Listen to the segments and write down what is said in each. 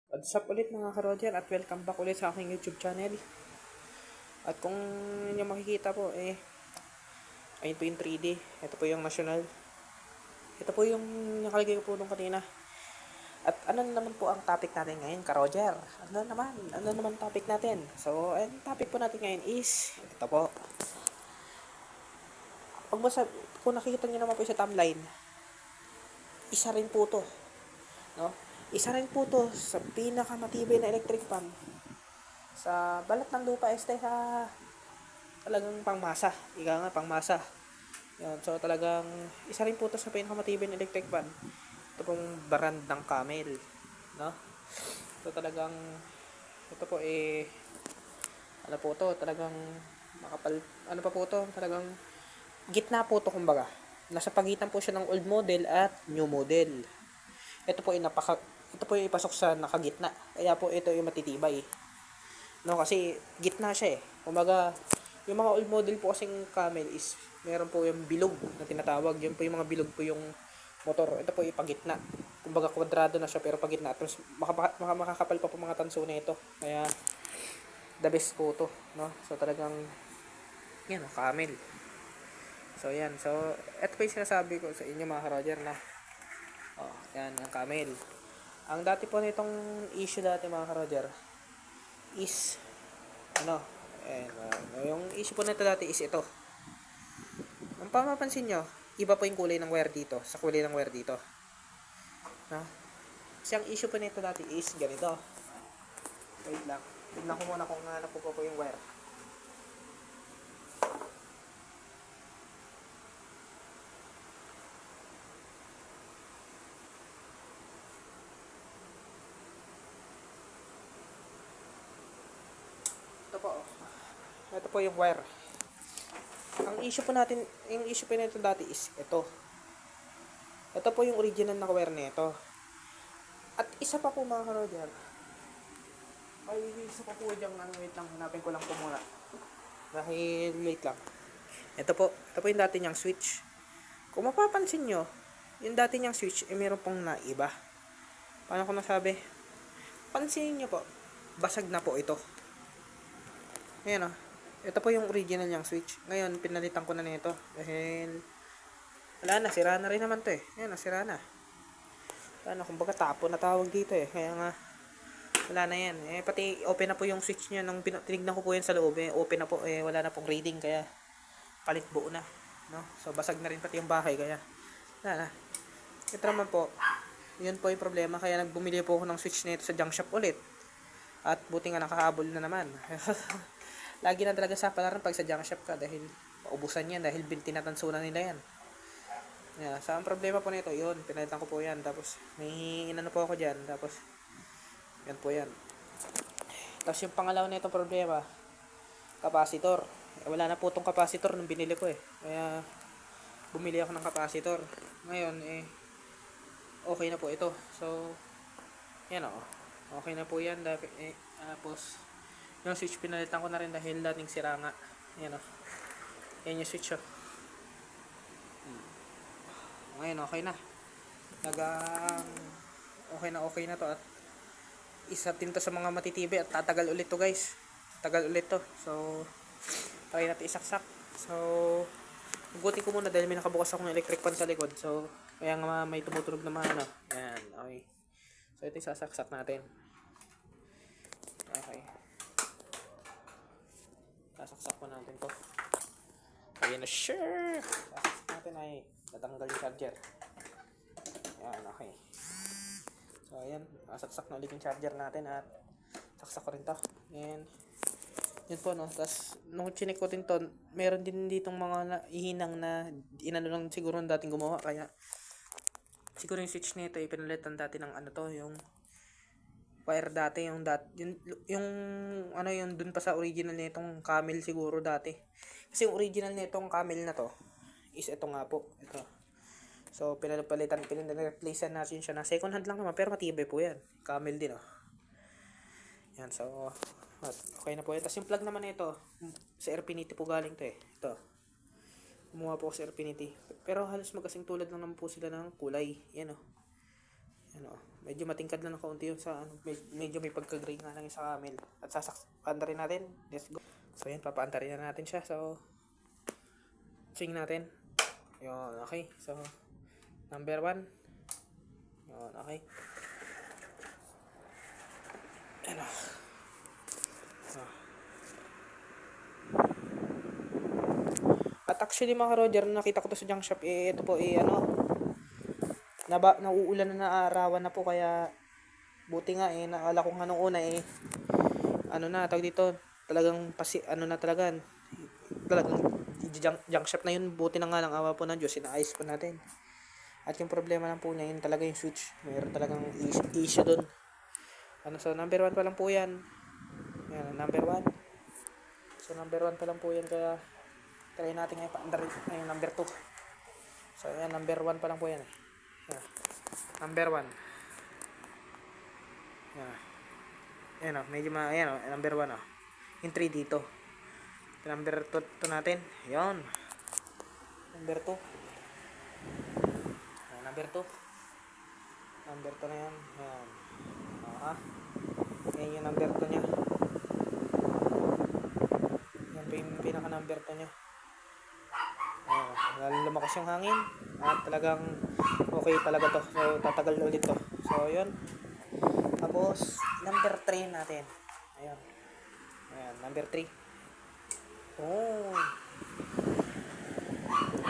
What's up ulit mga ka-Roger at welcome back ulit sa aking YouTube channel. At kung inyo makikita po ayun po yung 3D. Ito po yung national. Ito po yung nakalagay ko po nung kanina. At ano naman po ang topic natin ngayon ka-Roger? Ano naman topic natin? So, ang topic po natin ngayon is ito po. Kung nakikita nyo naman po sa timeline, isa rin po to, no? Isa rin po to sa pinakamatibay na electric fan sa balat ng lupa sa talagang pangmasa. Ika nga pangmasa. Yan. So talagang isa rin po to sa pinakamatibay na electric fan. Ito pong brand ng Camel, no? So talagang ito po ano po to, talagang makapal, ano pa po to, talagang gitna po to kumbaga. Nasa pagitan po siya ng old model at new model. Ito po ito po yung ipasok sa nakagitna. Kaya po ito yung matitibay. No, kasi gitna siya eh. Kumbaga, yung mga old model po kasing Camel is meron po yung bilog na tinatawag. Yun po yung mga bilog po yung motor. Ito po yung pagitna. Kumbaga kwadrado na siya pero pagitna. Tapos makakapal pa po mga tanso na ito. Kaya the best po to, no? So talagang yan, Camel. So yan. So ito po yung sinasabi ko sa inyo mga ka-Roger na yan, ang Camel. Ang dati po nitong issue dati mga ka-Roger is ano, yung issue po nito dati is ito. Ang pamapansin nyo, iba po yung kulay ng wire dito sa kulay ng wire dito. No? Kasi ang issue po nito dati is ganito. Wait lang. Tignan ko muna kung hanap ko po yung wire. Ito po. Ito po yung wire. Ang issue po natin, yung issue po nito dati is ito. Ito po yung original na wire nito. At isa pa po mga ka-Roger. Ay, isa pa po dyan. Wait lang, hanapin ko lang po muna. Dahil, wait lang. Ito po yung dati niyang switch. Kung mapapansin nyo, yung dati niyang switch, meron pong naiba. Paano ko nasabi? Pansinin nyo po, basag na po ito. Ayan o. Ito po yung original niyang switch. Ngayon, pinalitan ko na nito. Dahil, wala na, sira na rin naman to eh. Ayan o, sira na. Ano, kumbaga tapo na tawag dito eh. Kaya nga, wala na yan. Pati open na po yung switch niya. Nung tinignan ko po yan sa loob, open na po. Wala na pong reading. Kaya, palit buo na. No? So, basag na rin pati yung bahay. Kaya, wala na. Ito naman po, yun po yung problema. Kaya nagbumili po ako ng switch nito sa junk shop ulit. At buti nga nakahabol na naman. Lagi na talaga sa palaran pag sa junk shop ka. Dahil paubusan yan. Dahil tinatansunan nila yan. Yeah, so ang problema po nito, yun. Pinalitan ko po yan. Tapos may inano po ako dyan. Tapos yan po yan. Tapos yung pangalawa na itong problema, capacitor. Wala na po itong capacitor nung binili ko eh. Kaya bumili ako ng capacitor. Ngayon okay na po ito. So yan o. Okay na po yan. Tapos yung switch pinalitan ko na rin dahil dating sira nga. Yan o. Yan yung switch o. Ngayon okay na. Okay na to at isa din to sa mga matitibay at tatagal ulit to guys. Tagal ulit to. So try natin isaksak. So hugutin ko muna dahil may nakabukas ako ng electric fan sa likod. So kaya nga may tumutunog na mga ano. Yan, okay. So ito isasaksak natin. Okay. Sasaksak po natin to. Ayan na, sure. Sasaksak natin ay natanggal yung charger. Yan, okay. So ayan, saksak na ulit yung charger natin at saksak ko rin to. And yun po no, tapos nung chinek ko din to, meron din ditong mga ihinang na inano lang siguro ng dating gumawa. Kaya siguro yung switch nito pinalitan dati ng ano to, yung wire dati, yung ano yung dun pa sa original nitong Camel siguro dati. Kasi yung original nitong Camel na to is ito nga po, ito. So pinalitan-replacean natin siya na second hand lang naman pero matibay po yan. Camel din oh. Yan, so okay na po yan. Tapos yung plug naman nito sa Airfinity po galing to eh. Ito. Kumuha po ako sa Airfinity. Pero halos magkasing tulad lang naman po sila ng kulay. Yan oh. Ano, medyo matingkad lang ng kaunti yung sa ano, medyo may pagka-gray nga lang yung sa camel. At sasakpan rin natin. Let's go. So yan, papaantarin na natin siya. So swing natin. Yun, okay. So number 1. Yun, okay. Ano. At actually mga Roger, nakita ko to sa junk shop, ito po ano, nauulan na arawan na po, kaya buti nga nakala ko nga nung una ano na, tawag dito, talagang ano na talagang junk shop na yun, buti na nga lang, awa po ng Diyos, inaayos po natin. At yung problema lang po niya, yun talaga yung switch, mayroon talagang issue dun. Ano, so number 1 pa lang po yan. Yan, number 1. So number 1 pa lang po yan, kaya try natin ngayon paandar yung number 2. So ayan, number 1 pa lang po yan. Yan. Number 1. Yan. Ayan o, medyo ayan o, number 1 o. Yung 3 dito. Number 2 natin. Yan. Number 2. Ayan, number 2. Number 2 na yan. Yan. Ayan yung number 2 nya. Yan po yung pinaka number 2 nya. Lumakas yung hangin at talagang okay talaga to. So tatagal na ulit to. So yun. Tapos number 3 natin. Ayun. Ayan, number 3. Oh.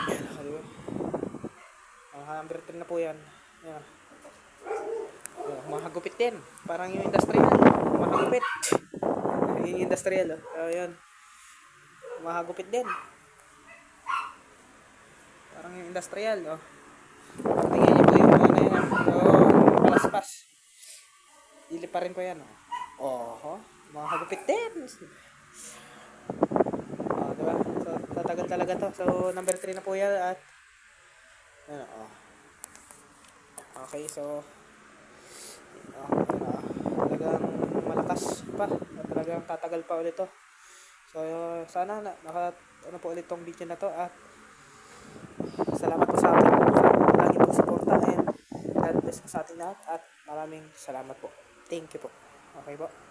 Ayan, nakaliwa. Number 3 na po yan. Ayan. Oh, mahagupit din. Parang yung industrial. Mahagupit. Yung industrial. Ayan. Mahagupit din. Parang yung industrial, oh. Tingnan niyo po yung ano yan, palaspas. Ili pa rin po yan, oh. Mga hagupit din. Diba? So, tatagal talaga to. So, number 3 na po yan at ano, okay, so talagang malakas pa. Talagang tatagal pa ulit to. So, sana ano po ulit tong video na to at salamat po sa atin. Lagi po suporta and God bless po sa atin lahat at maraming salamat po. Thank you po. Okay po.